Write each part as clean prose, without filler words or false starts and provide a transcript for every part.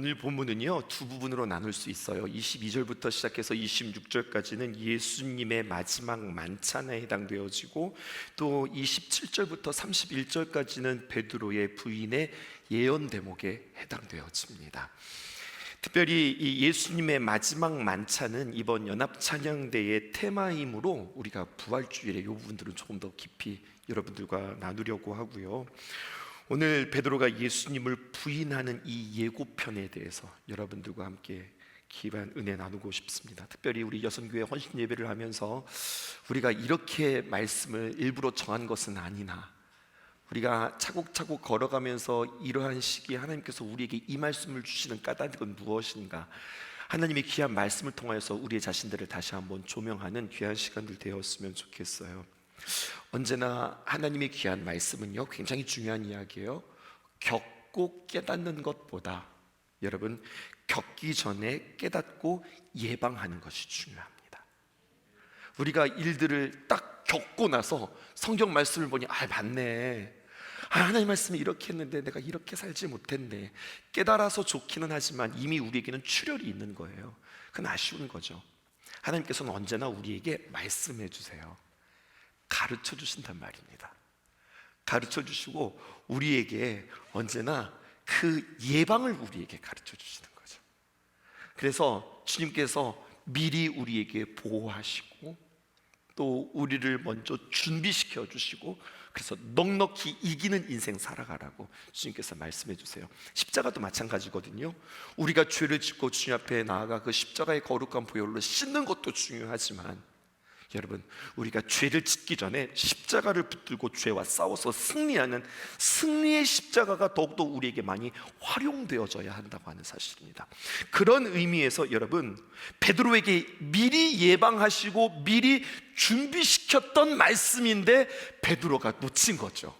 오늘 본문은요 두 부분으로 나눌 수 있어요. 22절부터 시작해서 26절까지는 예수님의 마지막 만찬에 해당되어지고, 또 27절부터 31절까지는 베드로의 부인의 예언 대목에 해당되어집니다. 특별히 이 예수님의 마지막 만찬은 이번 연합찬양대의 테마이므로 우리가 부활주일에 이 부분들은 조금 더 깊이 여러분들과 나누려고 하고요. 오늘 베드로가 예수님을 부인하는 이 예고편에 대해서 여러분들과 함께 귀한 은혜 나누고 싶습니다. 특별히 우리 여성교회 헌신 예배를 하면서 우리가 이렇게 말씀을 일부러 정한 것은 아니나, 우리가 차곡차곡 걸어가면서 이러한 시기에 하나님께서 우리에게 이 말씀을 주시는 까닭은 무엇인가, 하나님의 귀한 말씀을 통하여서 우리의 자신들을 다시 한번 조명하는 귀한 시간들 되었으면 좋겠어요. 언제나 하나님의 귀한 말씀은요 굉장히 중요한 이야기예요. 겪고 깨닫는 것보다 여러분, 겪기 전에 깨닫고 예방하는 것이 중요합니다. 우리가 일들을 딱 겪고 나서 성경 말씀을 보니 맞네, 하나님 말씀이 이렇게 했는데 내가 이렇게 살지 못했네, 깨달아서 좋기는 하지만 이미 우리에게는 출혈이 있는 거예요. 그건 아쉬운 거죠. 하나님께서는 언제나 우리에게 말씀해 주세요. 가르쳐 주신단 말입니다. 가르쳐 주시고 우리에게 언제나 그 예방을 우리에게 가르쳐 주시는 거죠. 그래서 주님께서 미리 우리에게 보호하시고 또 우리를 먼저 준비시켜 주시고, 그래서 넉넉히 이기는 인생 살아가라고 주님께서 말씀해 주세요. 십자가도 마찬가지거든요. 우리가 죄를 짓고 주님 앞에 나아가 그 십자가의 거룩한 보혈로 씻는 것도 중요하지만, 여러분, 우리가 죄를 짓기 전에 십자가를 붙들고 죄와 싸워서 승리하는 승리의 십자가가 더욱더 우리에게 많이 활용되어져야 한다고 하는 사실입니다. 그런 의미에서 여러분, 베드로에게 미리 예방하시고 미리 준비시켰던 말씀인데 베드로가 놓친 거죠.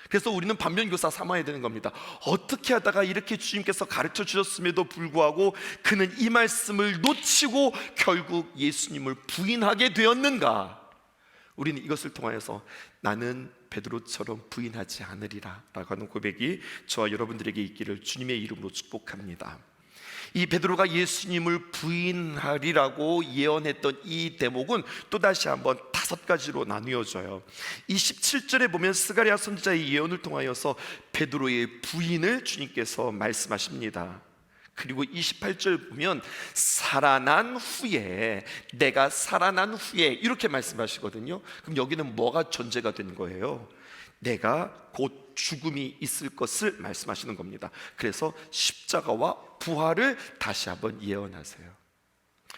그래서 우리는 반면교사 삼아야 되는 겁니다. 어떻게 하다가 이렇게 주님께서 가르쳐 주셨음에도 불구하고 그는 이 말씀을 놓치고 결국 예수님을 부인하게 되었는가? 우리는 이것을 통하여서 나는 베드로처럼 부인하지 않으리라 라고 하는 고백이 저와 여러분들에게 있기를 주님의 이름으로 축복합니다. 이 베드로가 예수님을 부인하리라고 예언했던 이 대목은 또다시 한번 5가지로 나뉘어져요. 27절에 보면 스가랴 선지자의 예언을 통하여서 베드로의 부인을 주님께서 말씀하십니다. 그리고 28절 보면 살아난 후에, 내가 살아난 후에 이렇게 말씀하시거든요. 그럼 여기는 뭐가 전제가 된 거예요? 내가 곧 죽음이 있을 것을 말씀하시는 겁니다. 그래서 십자가와 부활을 다시 한번 예언하세요.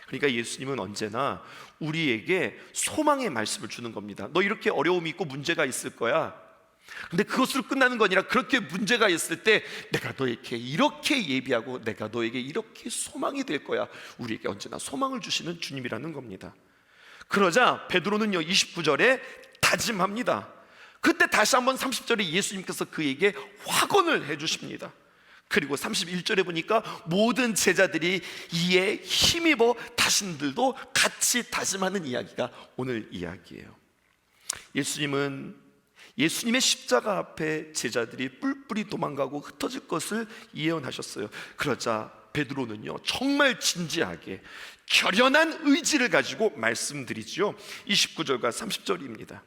그러니까 예수님은 언제나 우리에게 소망의 말씀을 주는 겁니다. 너 이렇게 어려움이 있고 문제가 있을 거야. 근데 그것으로 끝나는 거 아니라 그렇게 문제가 있을 때 내가 너에게 이렇게 예비하고 내가 너에게 이렇게 소망이 될 거야. 우리에게 언제나 소망을 주시는 주님이라는 겁니다. 그러자 베드로는요 29절에 다짐합니다. 그때 다시 한번 30절에 예수님께서 그에게 확언을 해주십니다. 그리고 31절에 보니까 모든 제자들이 이에 힘입어 자신들도 같이 다짐하는 이야기가 오늘 이야기예요. 예수님은 예수님의 십자가 앞에 제자들이 뿔뿔이 도망가고 흩어질 것을 예언하셨어요. 그러자 베드로는요 정말 진지하게 결연한 의지를 가지고 말씀드리지요. 29절과 30절입니다.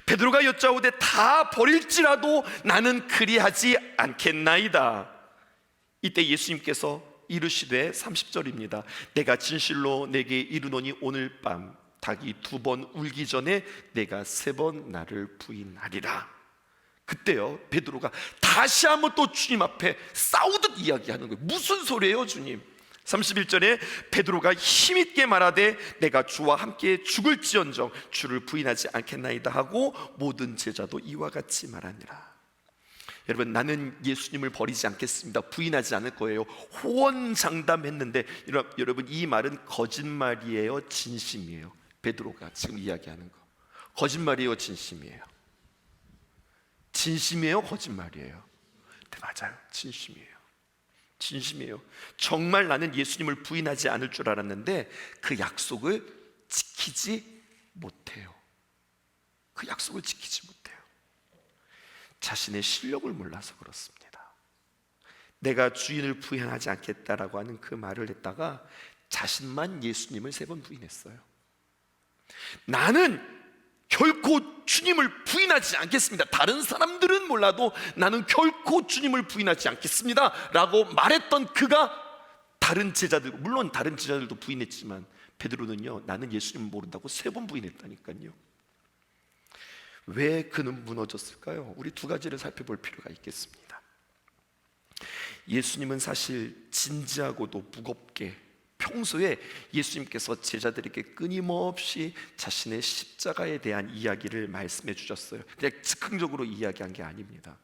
베드로가 여짜오되 다 버릴지라도 나는 그리하지 않겠나이다. 이때 예수님께서 이르시되 30절입니다. 내가 진실로 내게 이르노니 오늘 밤 닭이 2번 울기 전에 내가 3번 나를 부인하리라. 그때요 베드로가 다시 한번 또 주님 앞에 싸우듯 이야기하는 거예요. 무슨 소리예요 주님? 31절에 베드로가 힘있게 말하되 내가 주와 함께 죽을지언정 주를 부인하지 않겠나이다 하고 모든 제자도 이와 같이 말하니라. 여러분, 나는 예수님을 버리지 않겠습니다, 부인하지 않을 거예요, 호언장담했는데 여러분 이 말은 거짓말이에요, 진심이에요? 베드로가 지금 이야기하는 거 거짓말이에요, 진심이에요? 진심이에요, 거짓말이에요? 네, 맞아요, 진심이에요. 진심이에요. 정말 나는 예수님을 부인하지 않을 줄 알았는데 그 약속을 지키지 못해요. 그 약속을 지키지 못해요. 자신의 실력을 몰라서 그렇습니다. 내가 주인을 부인하지 않겠다라고 하는 그 말을 했다가 자신만 예수님을 3번 부인했어요. 나는 결코 주님을 부인하지 않겠습니다. 다른 사람들은 몰라도 나는 결코 주님을 부인하지 않겠습니다 라고 말했던 그가 다른 제자들, 물론 다른 제자들도 부인했지만 베드로는요, 나는 예수님을 모른다고 3번 부인했다니까요. 왜 그는 무너졌을까요? 우리 2가지를 살펴볼 필요가 있겠습니다. 예수님은 사실 진지하고도 무겁게 평소에 예수님께서 제자들에게 끊임없이 자신의 십자가에 대한 이야기를 말씀해 주셨어요. 그냥 즉흥적으로 이야기한 게 아닙니다.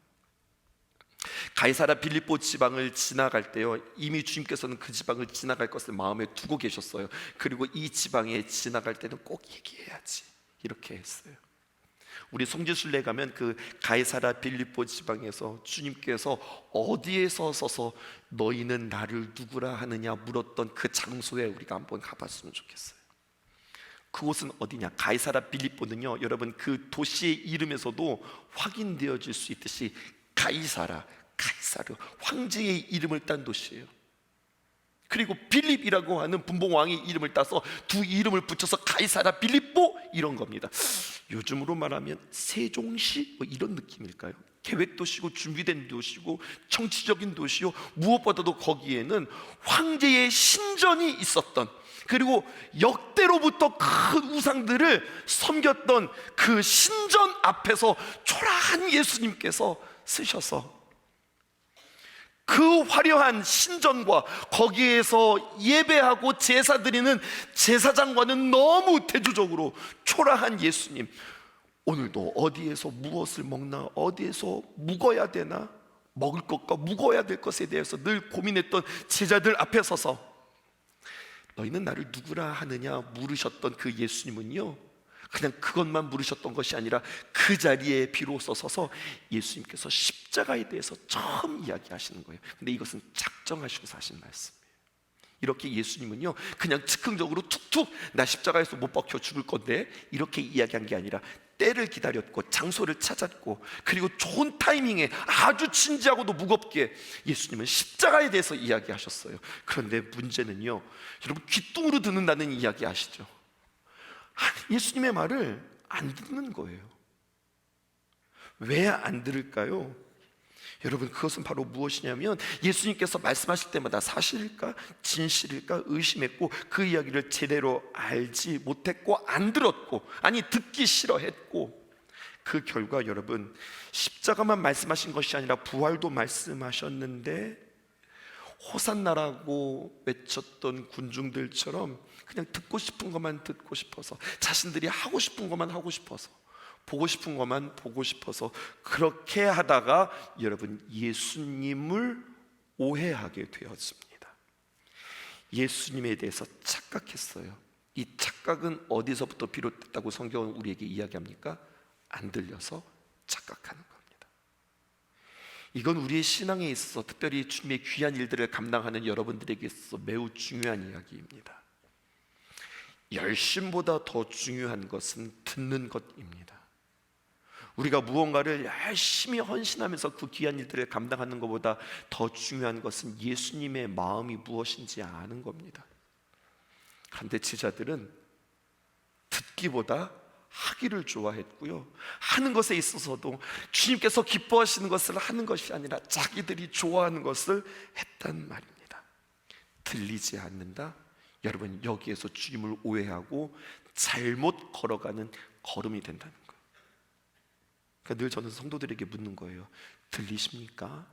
가이사랴 빌립보 지방을 지나갈 때요, 이미 주님께서는 그 지방을 지나갈 것을 마음에 두고 계셨어요. 그리고 이 지방에 지나갈 때는 꼭 얘기해야지, 이렇게 했어요. 우리 송지순례 가면 그 가이사랴 빌립보 지방에서 주님께서 어디에 서서 너희는 나를 누구라 하느냐 물었던 그 장소에 우리가 한번 가봤으면 좋겠어요. 그곳은 어디냐? 가이사랴 빌립보는요, 여러분 그 도시의 이름에서도 확인되어질 수 있듯이 가이사르, 황제의 이름을 딴 도시예요. 그리고 빌립이라고 하는 분봉왕의 이름을 따서 두 이름을 붙여서 가이사랴 빌립보 이런 겁니다. 요즘으로 말하면 세종시 뭐 이런 느낌일까요? 계획도시고 준비된 도시고 정치적인 도시요, 무엇보다도 거기에는 황제의 신전이 있었던, 그리고 역대로부터 큰 우상들을 섬겼던 그 신전 앞에서 초라한 예수님께서 쓰셔서 그 화려한 신전과 거기에서 예배하고 제사 드리는 제사장과는 너무 대조적으로 초라한 예수님, 오늘도 어디에서 무엇을 먹나, 어디에서 묵어야 되나, 먹을 것과 묵어야 될 것에 대해서 늘 고민했던 제자들 앞에 서서 너희는 나를 누구라 하느냐 물으셨던 그 예수님은요, 그냥 그것만 물으셨던 것이 아니라 그 자리에 비로소 서서 예수님께서 십자가에 대해서 처음 이야기하시는 거예요. 근데 이것은 작정하시고서 하신 말씀이에요. 이렇게 예수님은요, 그냥 즉흥적으로 툭툭 나 십자가에서 못 박혀 죽을 건데 이렇게 이야기한 게 아니라 때를 기다렸고 장소를 찾았고, 그리고 좋은 타이밍에 아주 진지하고도 무겁게 예수님은 십자가에 대해서 이야기하셨어요. 그런데 문제는요, 여러분 귀뚱으로 듣는다는 이야기 아시죠? 예수님의 말을 안 듣는 거예요. 왜 안 들을까요? 여러분, 그것은 바로 무엇이냐면 예수님께서 말씀하실 때마다 사실일까 진실일까 의심했고, 그 이야기를 제대로 알지 못했고 안 들었고, 아니 듣기 싫어했고, 그 결과 여러분, 십자가만 말씀하신 것이 아니라 부활도 말씀하셨는데 호산나라고 외쳤던 군중들처럼 그냥 듣고 싶은 것만 듣고 싶어서, 자신들이 하고 싶은 것만 하고 싶어서, 보고 싶은 것만 보고 싶어서 그렇게 하다가 여러분 예수님을 오해하게 되었습니다. 예수님에 대해서 착각했어요. 이 착각은 어디서부터 비롯됐다고 성경은 우리에게 이야기합니까? 안 들려서 착각하는 겁니다. 이건 우리의 신앙에 있어서, 특별히 주님의 귀한 일들을 감당하는 여러분들에게 있어서 매우 중요한 이야기입니다. 열심보다 더 중요한 것은 듣는 것입니다. 우리가 무언가를 열심히 헌신하면서 그 귀한 일들을 감당하는 것보다 더 중요한 것은 예수님의 마음이 무엇인지 아는 겁니다. 그런데 제자들은 듣기보다 하기를 좋아했고요, 하는 것에 있어서도 주님께서 기뻐하시는 것을 하는 것이 아니라 자기들이 좋아하는 것을 했단 말입니다. 들리지 않는다? 여러분, 여기에서 주님을 오해하고 잘못 걸어가는 걸음이 된다는 거예요. 그러니까 늘 저는 성도들에게 묻는 거예요. 들리십니까?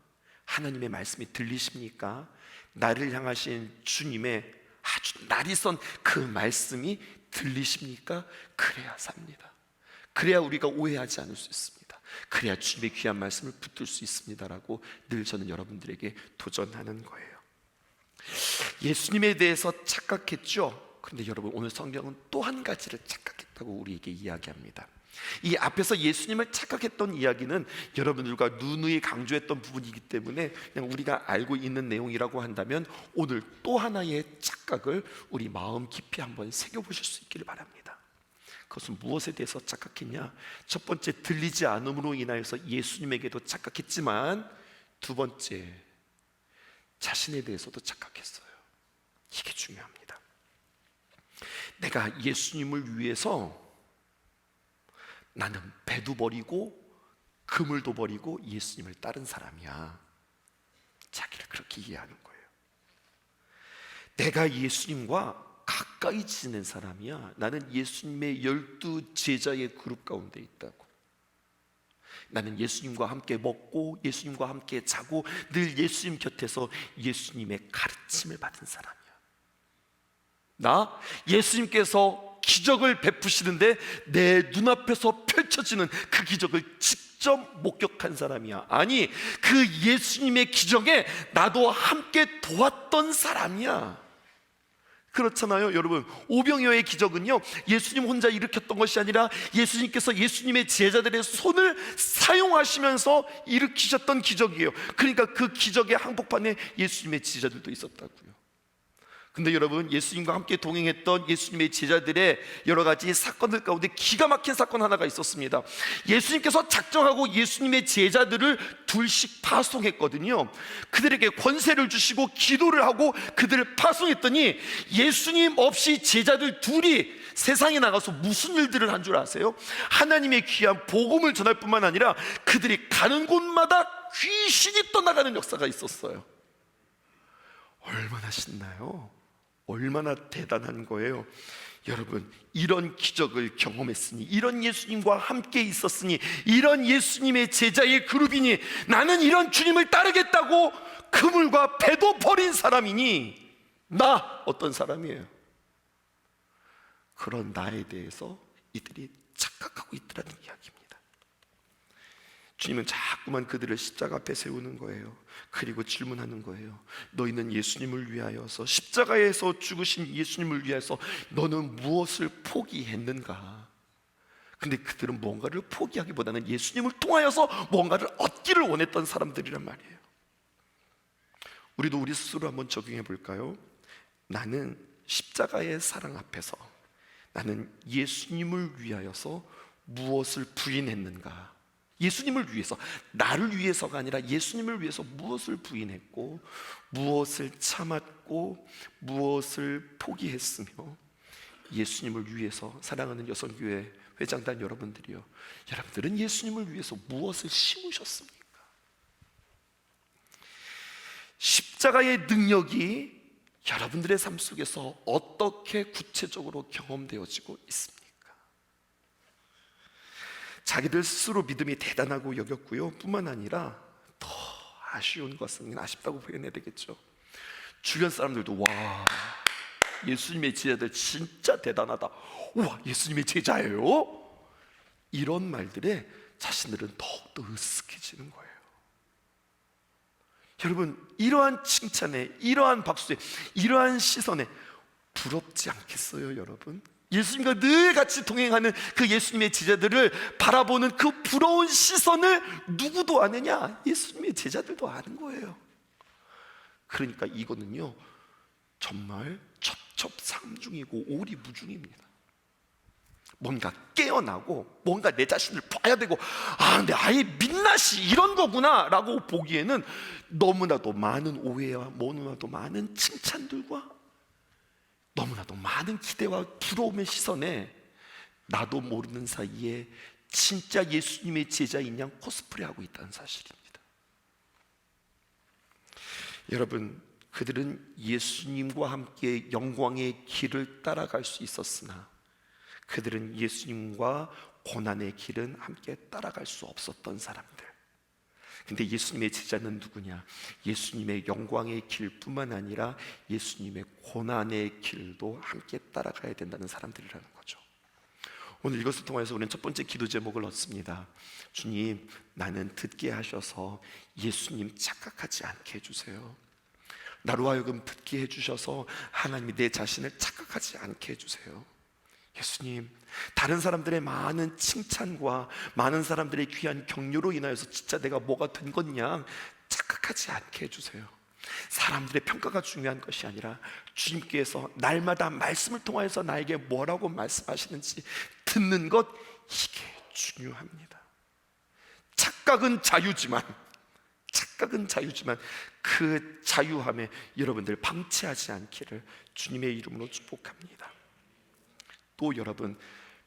하나님의 말씀이 들리십니까? 나를 향하신 주님의 아주 날이 선 그 말씀이 들리십니까? 그래야 삽니다. 그래야 우리가 오해하지 않을 수 있습니다. 그래야 주님의 귀한 말씀을 붙들 수 있습니다라고 늘 저는 여러분들에게 도전하는 거예요. 예수님에 대해서 착각했죠. 그런데 여러분, 오늘 성경은 또 한 가지를 착각했다고 우리에게 이야기합니다. 이 앞에서 예수님을 착각했던 이야기는 여러분들과 누누이 강조했던 부분이기 때문에 그냥 우리가 알고 있는 내용이라고 한다면, 오늘 또 하나의 착각을 우리 마음 깊이 한번 새겨보실 수 있기를 바랍니다. 그것은 무엇에 대해서 착각했냐? 첫 번째, 들리지 않음으로 인하여서 예수님에게도 착각했지만, 두 번째, 자신에 대해서도 착각했어요. 이게 중요합니다. 내가 예수님을 위해서 나는 배도 버리고 그물도 버리고 예수님을 따른 사람이야. 자기를 그렇게 이해하는 거예요. 내가 예수님과 가까이 지낸 사람이야. 나는 예수님의 12 제자의 그룹 가운데 있다고. 나는 예수님과 함께 먹고 예수님과 함께 자고 늘 예수님 곁에서 예수님의 가르침을 받은 사람이야. 나 예수님께서 기적을 베푸시는데 내 눈앞에서 펼쳐지는 그 기적을 직접 목격한 사람이야. 아니, 그 예수님의 기적에 나도 함께 도왔던 사람이야. 그렇잖아요, 여러분. 오병이어의 기적은요, 예수님 혼자 일으켰던 것이 아니라 예수님께서 예수님의 제자들의 손을 사용하시면서 일으키셨던 기적이에요. 그러니까 그 기적의 한복판에 예수님의 제자들도 있었다고요. 근데 여러분, 예수님과 함께 동행했던 예수님의 제자들의 여러 가지 사건들 가운데 기가 막힌 사건 하나가 있었습니다. 예수님께서 작정하고 예수님의 제자들을 둘씩 파송했거든요. 그들에게 권세를 주시고 기도를 하고 그들을 파송했더니 예수님 없이 제자들 둘이 세상에 나가서 무슨 일들을 한 줄 아세요? 하나님의 귀한 복음을 전할 뿐만 아니라 그들이 가는 곳마다 귀신이 떠나가는 역사가 있었어요. 얼마나 신나요? 얼마나 대단한 거예요. 여러분, 이런 기적을 경험했으니, 이런 예수님과 함께 있었으니, 이런 예수님의 제자의 그룹이니, 나는 이런 주님을 따르겠다고 그물과 배도 버린 사람이니 나 어떤 사람이에요? 그런 나에 대해서 이들이 착각하고 있더라는 이야기입니다. 주님은 자꾸만 그들을 십자가 앞에 세우는 거예요. 그리고 질문하는 거예요. 너희는 예수님을 위하여서, 십자가에서 죽으신 예수님을 위해서 너는 무엇을 포기했는가? 근데 그들은 뭔가를 포기하기보다는 예수님을 통하여서 뭔가를 얻기를 원했던 사람들이란 말이에요. 우리도 우리 스스로 한번 적용해 볼까요? 나는 십자가의 사랑 앞에서 나는 예수님을 위하여서 무엇을 부인했는가? 예수님을 위해서, 나를 위해서가 아니라 예수님을 위해서 무엇을 부인했고, 무엇을 참았고, 무엇을 포기했으며, 예수님을 위해서, 사랑하는 여성교회 회장단 여러분들이요, 여러분들은 예수님을 위해서 무엇을 심으셨습니까? 십자가의 능력이 여러분들의 삶 속에서 어떻게 구체적으로 경험되어지고 있습니까? 자기들 스스로 믿음이 대단하고 여겼고요, 뿐만 아니라 더 아쉬운 것은, 아쉽다고 표현해야 되겠죠, 주변 사람들도 와, 예수님의 제자들 진짜 대단하다, 와, 예수님의 제자예요? 이런 말들에 자신들은 더욱더 으쓱해지는 거예요. 여러분, 이러한 칭찬에, 이러한 박수에, 이러한 시선에 부럽지 않겠어요, 여러분? 예수님과 늘 같이 동행하는 그 예수님의 제자들을 바라보는 그 부러운 시선을 누구도 아느냐? 예수님의 제자들도 아는 거예요. 그러니까 이거는요, 정말 첩첩산중이고 오리무중입니다. 뭔가 깨어나고 뭔가 내 자신을 봐야 되고, 아, 근데 아예 민낯이 이런 거구나 라고 보기에는 너무나도 많은 오해와 너무나도 많은 칭찬들과 너무나도 많은 기대와 부러움의 시선에 나도 모르는 사이에 진짜 예수님의 제자인 양 코스프레하고 있다는 사실입니다. 여러분, 그들은 예수님과 함께 영광의 길을 따라갈 수 있었으나 그들은 예수님과 고난의 길은 함께 따라갈 수 없었던 사람들. 근데 예수님의 제자는 누구냐? 예수님의 영광의 길뿐만 아니라 예수님의 고난의 길도 함께 따라가야 된다는 사람들이라는 거죠. 오늘 이것을 통해서 우리는 첫 번째 기도 제목을 얻습니다. 주님, 나는 듣게 하셔서 예수님 착각하지 않게 해주세요. 나로 하여금 듣게 해주셔서 하나님이 내 자신을 착각하지 않게 해주세요. 예수님, 다른 사람들의 많은 칭찬과 많은 사람들의 귀한 격려로 인하여서 진짜 내가 뭐가 된 것냐 착각하지 않게 해주세요. 사람들의 평가가 중요한 것이 아니라 주님께서 날마다 말씀을 통하여서 나에게 뭐라고 말씀하시는지 듣는 것, 이게 중요합니다. 착각은 자유지만 착각 착각은 자유지만 그 자유함에 여러분들 방치하지 않기를 주님의 이름으로 축복합니다. 또 여러분,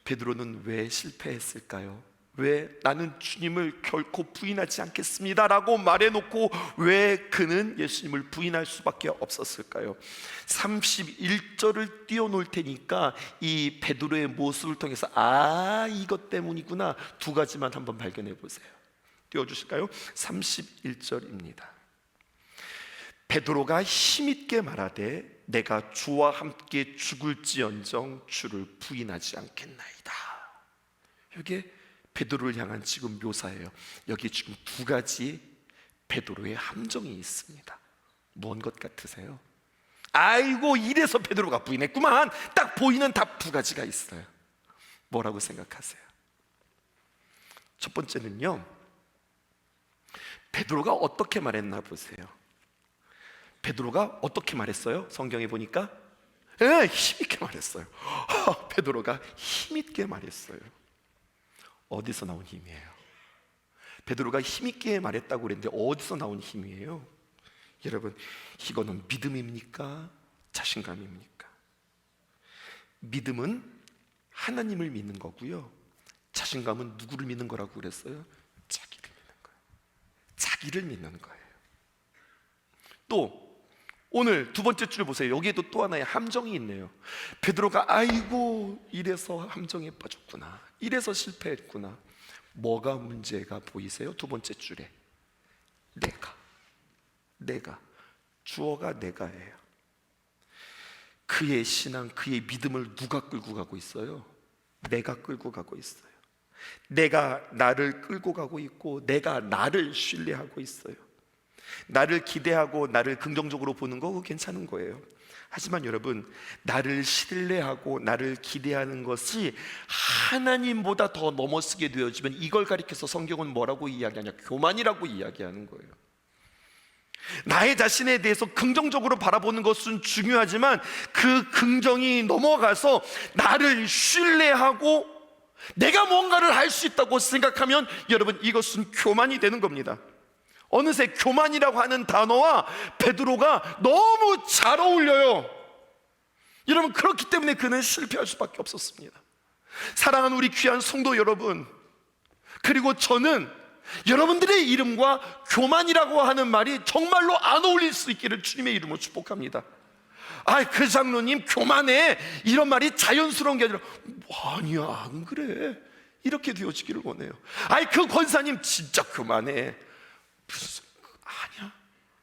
베드로는 왜 실패했을까요? 왜 나는 주님을 결코 부인하지 않겠습니다 라고 말해놓고 왜 그는 예수님을 부인할 수밖에 없었을까요? 31절을 띄워놓을 테니까 이 베드로의 모습을 통해서 이것 때문이구나, 두 가지만 한번 발견해 보세요. 띄워주실까요? 31절입니다. 베드로가 힘있게 말하되 내가 주와 함께 죽을지언정 주를 부인하지 않겠나이다. 이게 베드로를 향한 지금 묘사예요. 여기 지금 두 가지 베드로의 함정이 있습니다. 뭔 것 같으세요? 아이고, 이래서 베드로가 부인했구만. 딱 보이는 답 두 가지가 있어요. 뭐라고 생각하세요? 첫 번째는요, 베드로가 어떻게 말했나 보세요. 베드로가 어떻게 말했어요? 성경에 보니까 힘있게 말했어요. 베드로가 힘있게 말했어요. 어디서 나온 힘이에요? 베드로가 힘있게 말했다고 그랬는데 어디서 나온 힘이에요? 여러분, 이거는 믿음입니까? 자신감입니까? 믿음은 하나님을 믿는 거고요, 자신감은 누구를 믿는 거라고 그랬어요? 자기를 믿는 거예요. 자기를 믿는 거예요. 또 오늘 두 번째 줄 보세요. 여기에도 또 하나의 함정이 있네요. 베드로가 아이고, 이래서 함정에 빠졌구나, 이래서 실패했구나. 뭐가 문제가 보이세요? 두 번째 줄에 내가, 주어가 내가예요. 그의 신앙, 그의 믿음을 누가 끌고 가고 있어요? 내가 끌고 가고 있어요. 내가 나를 끌고 가고 있고, 내가 나를 신뢰하고 있어요. 나를 기대하고 나를 긍정적으로 보는 거 그거 괜찮은 거예요. 하지만 여러분, 나를 신뢰하고 나를 기대하는 것이 하나님보다 더 넘어서게 되어지면 이걸 가리켜서 성경은 뭐라고 이야기하냐? 교만이라고 이야기하는 거예요. 나의 자신에 대해서 긍정적으로 바라보는 것은 중요하지만 그 긍정이 넘어가서 나를 신뢰하고 내가 뭔가를 할 수 있다고 생각하면 여러분, 이것은 교만이 되는 겁니다. 어느새 교만이라고 하는 단어와 베드로가 너무 잘 어울려요. 여러분, 그렇기 때문에 그는 실패할 수밖에 없었습니다. 사랑하는 우리 귀한 성도 여러분, 그리고 저는 여러분들의 이름과 교만이라고 하는 말이 정말로 안 어울릴 수 있기를 주님의 이름으로 축복합니다. 그 장로님 교만해, 이런 말이 자연스러운 게 아니라 아니야, 안 그래, 이렇게 되어지기를 원해요. 그 권사님 진짜 교만해. 아니야,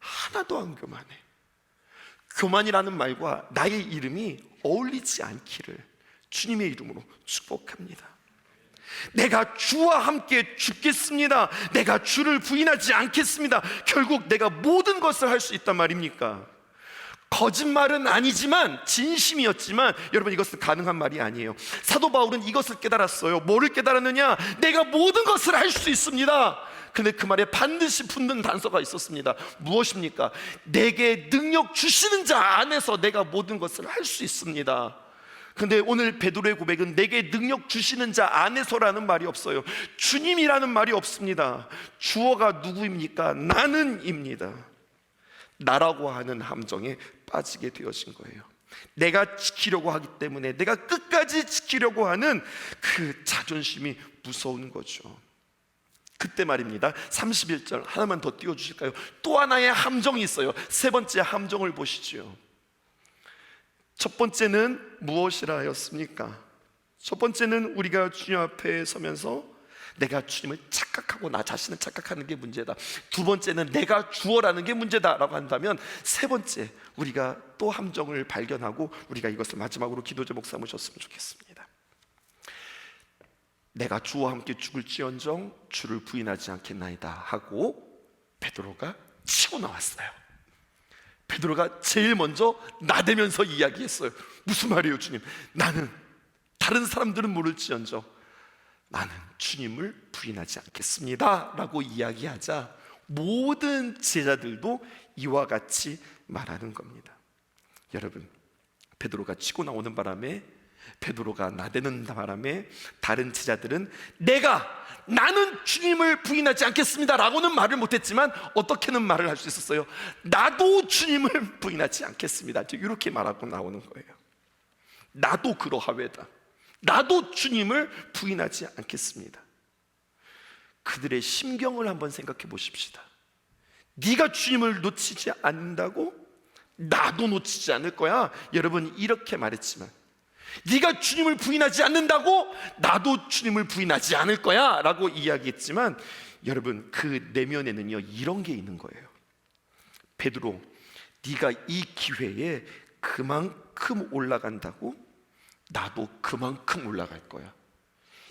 하나도 안 교만해. 교만이라는 말과 나의 이름이 어울리지 않기를 주님의 이름으로 축복합니다. 내가 주와 함께 죽겠습니다. 내가 주를 부인하지 않겠습니다. 결국 내가 모든 것을 할 수 있단 말입니까? 거짓말은 아니지만 진심이었지만 여러분, 이것은 가능한 말이 아니에요. 사도 바울은 이것을 깨달았어요. 뭐를 깨달았느냐? 내가 모든 것을 할 수 있습니다. 근데 그 말에 반드시 붙는 단서가 있었습니다. 무엇입니까? 내게 능력 주시는 자 안에서 내가 모든 것을 할 수 있습니다. 근데 오늘 베드로의 고백은 내게 능력 주시는 자 안에서라는 말이 없어요. 주님이라는 말이 없습니다. 주어가 누구입니까? 나는입니다. 나라고 하는 함정에 빠지게 되어진 거예요. 내가 지키려고 하기 때문에, 내가 끝까지 지키려고 하는 그 자존심이 무서운 거죠. 그때 말입니다. 31절 하나만 더 띄워주실까요? 또 하나의 함정이 있어요. 세 번째 함정을 보시죠. 첫 번째는 무엇이라 하였습니까? 첫 번째는 우리가 주님 앞에 서면서 내가 주님을 착각하고 나 자신을 착각하는 게 문제다. 두 번째는 내가 주어라는 게 문제다라고 한다면, 세 번째 우리가 또 함정을 발견하고 우리가 이것을 마지막으로 기도 제목 삼으셨으면 좋겠습니다. 내가 주와 함께 죽을지언정 주를 부인하지 않겠나이다 하고 베드로가 치고 나왔어요. 베드로가 제일 먼저 나대면서 이야기했어요. 무슨 말이에요, 주님? 나는, 다른 사람들은 모를지언정 나는 주님을 부인하지 않겠습니다 라고 이야기하자 모든 제자들도 이와 같이 말하는 겁니다. 여러분, 베드로가 치고 나오는 바람에 베드로가 나대는 바람에 다른 제자들은 나는 주님을 부인하지 않겠습니다 라고는 말을 못했지만 어떻게는 말을 할 수 있었어요. 나도 주님을 부인하지 않겠습니다, 이렇게 말하고 나오는 거예요. 나도 그러하외다. 나도 주님을 부인하지 않겠습니다. 그들의 심경을 한번 생각해 보십시다. 네가 주님을 놓치지 않는다고? 나도 놓치지 않을 거야. 여러분, 이렇게 말했지만 네가 주님을 부인하지 않는다고? 나도 주님을 부인하지 않을 거야 라고 이야기했지만, 여러분, 그 내면에는요 이런 게 있는 거예요. 베드로, 네가 이 기회에 그만큼 올라간다고? 나도 그만큼 올라갈 거야.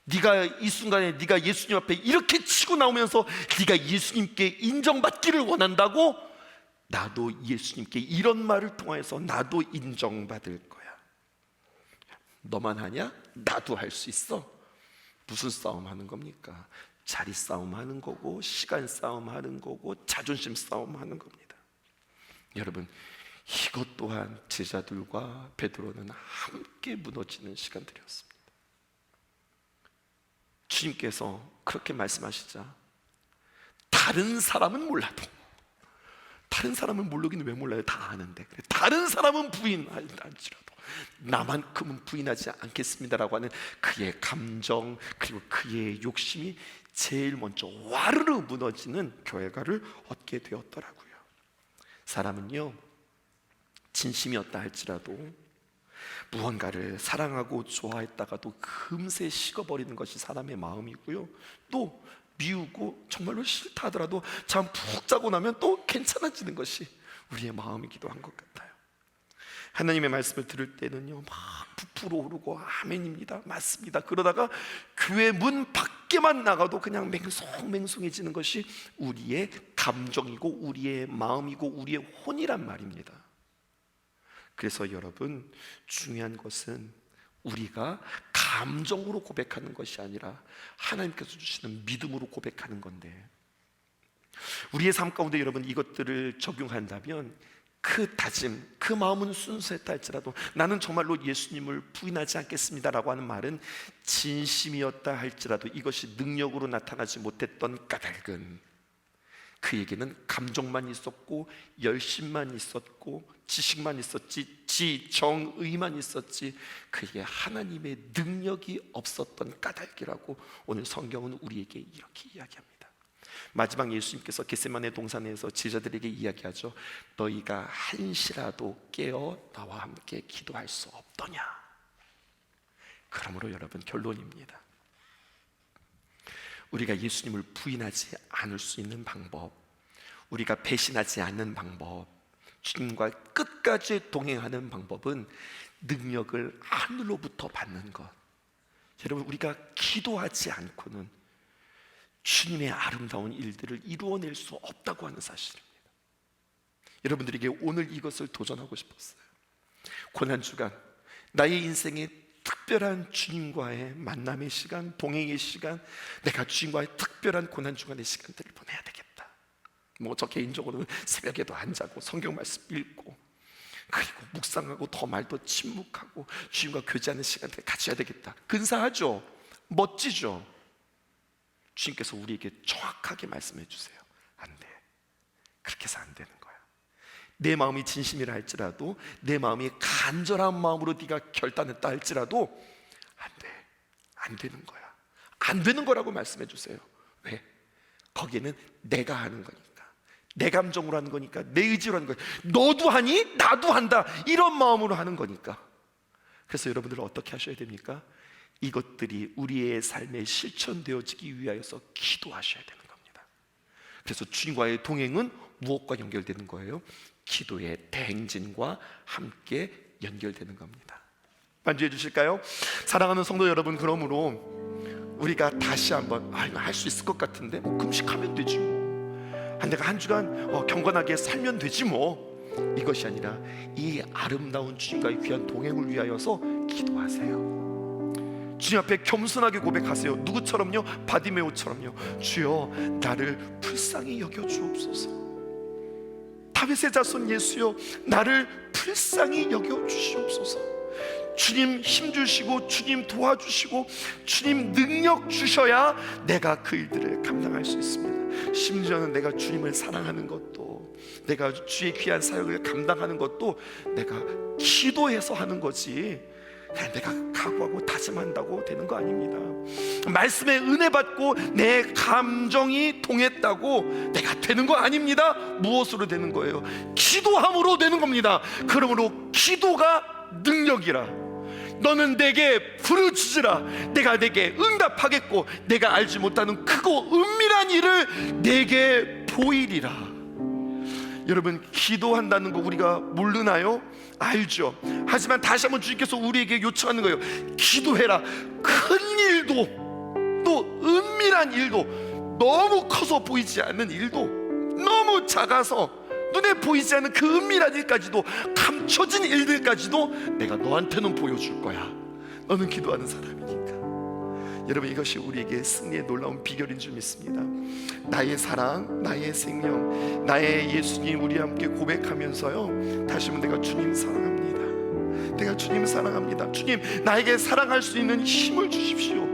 네가 이 순간에 네가 예수님 앞에 이렇게 치고 나오면서 네가 예수님께 인정받기를 원한다고? 나도 예수님께 이런 말을 통해서 나도 인정받을 거야. 너만 하냐? 나도 할 수 있어. 무슨 싸움 하는 겁니까? 자리 싸움 하는 거고, 시간 싸움 하는 거고, 자존심 싸움 하는 겁니다. 여러분, 이것 또한 제자들과 베드로는 함께 무너지는 시간들이었습니다. 주님께서 그렇게 말씀하시자 다른 사람은 몰라도, 다른 사람은 모르긴 왜 몰라요? 다 아는데. 다른 사람은 부인할지라도 나만큼은 부인하지 않겠습니다라고 하는 그의 감정, 그리고 그의 욕심이 제일 먼저 와르르 무너지는 결과를 얻게 되었더라고요. 사람은요, 진심이었다 할지라도 무언가를 사랑하고 좋아했다가도 금세 식어버리는 것이 사람의 마음이고요, 또 미우고 정말로 싫다 하더라도 잠 푹 자고 나면 또 괜찮아지는 것이 우리의 마음이기도 한 것 같아요. 하나님의 말씀을 들을 때는요 막 부풀어 오르고 아멘입니다, 맞습니다. 그러다가 교회 문 밖에만 나가도 그냥 맹송맹송해지는 것이 우리의 감정이고 우리의 마음이고 우리의 혼이란 말입니다. 그래서 여러분, 중요한 것은 우리가 감정으로 고백하는 것이 아니라 하나님께서 주시는 믿음으로 고백하는 건데, 우리의 삶 가운데 여러분 이것들을 적용한다면 그 다짐, 그 마음은 순수했다 할지라도 나는 정말로 예수님을 부인하지 않겠습니다라고 하는 말은 진심이었다 할지라도 이것이 능력으로 나타나지 못했던 까닭은 그에게는 감정만 있었고 열심만 있었고 지식만 있었지 지정의만 있었지 그에게 하나님의 능력이 없었던 까닭이라고 오늘 성경은 우리에게 이렇게 이야기합니다. 마지막 예수님께서 겟세마네 동산에서 제자들에게 이야기하죠. 너희가 한시라도 깨어 나와 함께 기도할 수 없더냐. 그러므로 여러분, 결론입니다. 우리가 예수님을 부인하지 않을 수 있는 방법, 우리가 배신하지 않는 방법, 주님과 끝까지 동행하는 방법은 능력을 하늘로부터 받는 것. 여러분, 우리가 기도하지 않고는 주님의 아름다운 일들을 이루어낼 수 없다고 하는 사실입니다. 여러분들에게 오늘 이것을 도전하고 싶었어요. 고난주간, 나의 인생의 특별한 주님과의 만남의 시간, 동행의 시간, 내가 주님과의 특별한 고난주간의 시간들을 보내야 되겠다. 저 개인적으로는 새벽에도 안 자고 성경 말씀 읽고 그리고 묵상하고 더 말도 침묵하고 주님과 교제하는 시간들을 가져야 되겠다. 근사하죠? 멋지죠? 주님께서 우리에게 정확하게 말씀해 주세요. 안 돼. 그렇게 해서 안 되는 거야. 내 마음이 진심이라 할지라도, 내 마음이 간절한 마음으로 네가 결단했다 할지라도 안 돼. 안 되는 거야. 안 되는 거라고 말씀해 주세요. 왜? 거기에는 내가 하는 거니까, 내 감정으로 하는 거니까, 내 의지로 하는 거니까, 너도 하니? 나도 한다, 이런 마음으로 하는 거니까. 그래서 여러분들은 어떻게 하셔야 됩니까? 이것들이 우리의 삶에 실천되어지기 위하여서 기도하셔야 되는 겁니다. 그래서 주님과의 동행은 무엇과 연결되는 거예요? 기도의 대행진과 함께 연결되는 겁니다. 반주해 주실까요? 사랑하는 성도 여러분, 그러므로 우리가 다시 한번 할 수 있을 것 같은데 금식하면 되지 뭐, 내가 한 주간 경건하게 살면 되지 뭐, 이것이 아니라 이 아름다운 주님과의 귀한 동행을 위하여서 기도하세요. 주님 앞에 겸손하게 고백하세요. 누구처럼요? 바디메오처럼요. 주여, 나를 불쌍히 여겨주옵소서. 다윗의 자손 예수여, 나를 불쌍히 여겨주시옵소서. 주님 힘주시고 주님 도와주시고 주님 능력 주셔야 내가 그 일들을 감당할 수 있습니다. 심지어는 내가 주님을 사랑하는 것도, 내가 주의 귀한 사역을 감당하는 것도 내가 기도해서 하는 거지 그냥 내가 각오하고 다짐한다고 되는 거 아닙니다. 말씀에 은혜 받고 내 감정이 동했다고 내가 되는 거 아닙니다. 무엇으로 되는 거예요? 기도함으로 되는 겁니다. 그러므로 기도가 능력이라. 너는 내게 부르짖으라. 내가 내게 응답하겠고 내가 알지 못하는 크고 은밀한 일을 내게 보이리라. 여러분, 기도한다는 거 우리가 모르나요? 알죠. 하지만 다시 한번 주님께서 우리에게 요청하는 거예요. 기도해라. 큰 일도, 또 은밀한 일도, 너무 커서 보이지 않는 일도, 너무 작아서 눈에 보이지 않는 그 은밀한 일까지도, 감춰진 일들까지도 내가 너한테는 보여줄 거야. 너는 기도하는 사람이니까. 여러분, 이것이 우리에게 승리의 놀라운 비결인 줄 믿습니다. 나의 사랑, 나의 생명, 나의 예수님 우리 함께 고백하면서요, 다시 한번 내가 주님 사랑합니다. 내가 주님 사랑합니다. 주님, 나에게 사랑할 수 있는 힘을 주십시오.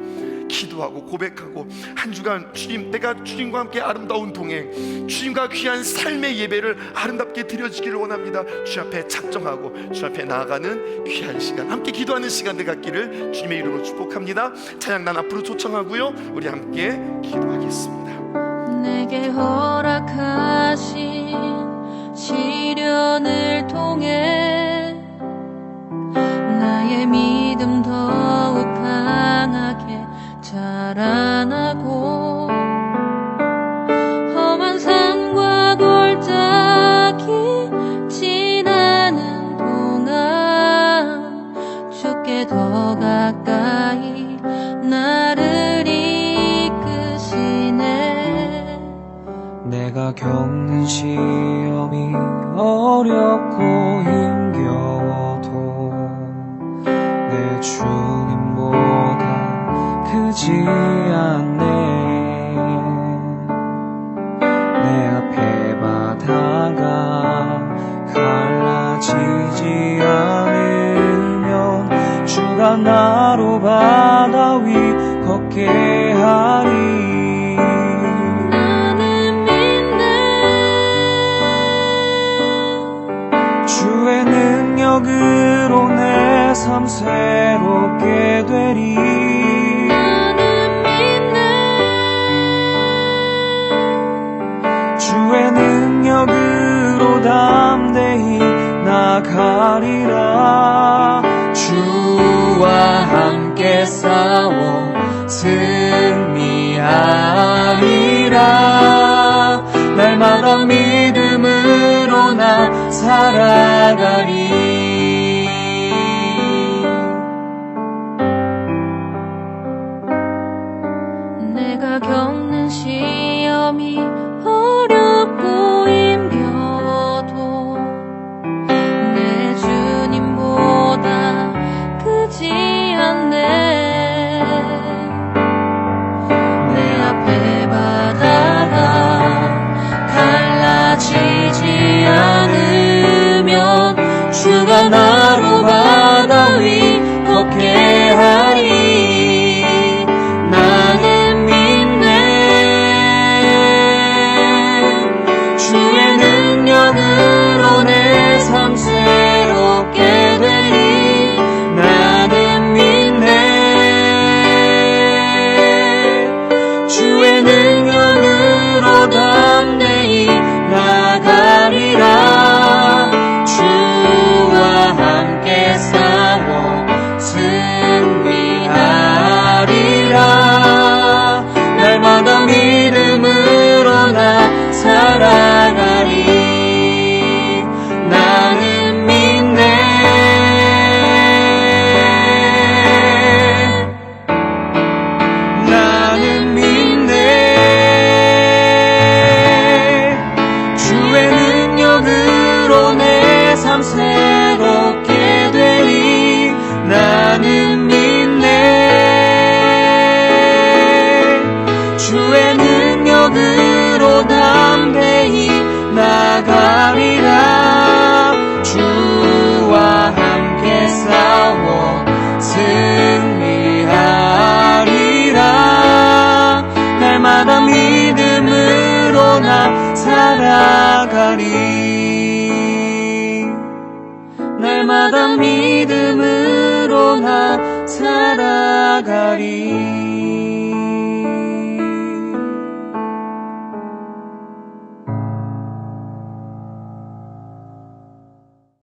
기도하고 고백하고 한 주간 주님, 내가 주님과 함께 아름다운 동행, 주님과 귀한 삶의 예배를 아름답게 드려지기를 원합니다. 주 앞에 작정하고 주 앞에 나아가는 귀한 시간, 함께 기도하는 시간들 갖기를 주님의 이름으로 축복합니다. 찬양단 앞으로 초청하고요, 우리 함께 기도하겠습니다. 내게 허락하신 시련을 통해 나의 믿음 더욱 강하게 자라나고, 험한 산과 골짜기 지나는 동안 주께 더 가까이 나를 이끄시네. 내가 겪는 시험이 어렵고 힘겨워도 내 주님보다 크지 않네. 내 앞에 바다가 갈라지지 않으면 주가 나로 바다 위 걷게 하리. 나는 믿네. 주의 능력으로 내 삶 새롭게 되리. 주의 능력으로 담대히 나가리라. 주와 함께 싸워 승리하리라. 날마다 믿음으로 나 살아가리. 내가 겪는 시험이 어렵고 힘겨워도 내 주님보다 크지 않네. 내 앞에 바다가 갈라지지 않으면 주가 나로 바다 위 걷게 하리. 나는 믿네. 주의 능력으로 내 삶 새롭게 되리. 나는 믿네. 주의 능력으로 담대히 나가리라. 주와 함께 싸워 승리하리라. 날마다 믿음으로 나 살아가리. 나는 믿네. 나는 믿네. 주의 능력으로 내 삶 새롭게 되리. 나는 믿네. 주의 능력으로 담대히 나가리라. 주와 함께 싸워 살아가리. 날마다 믿음으로 나 살아가리.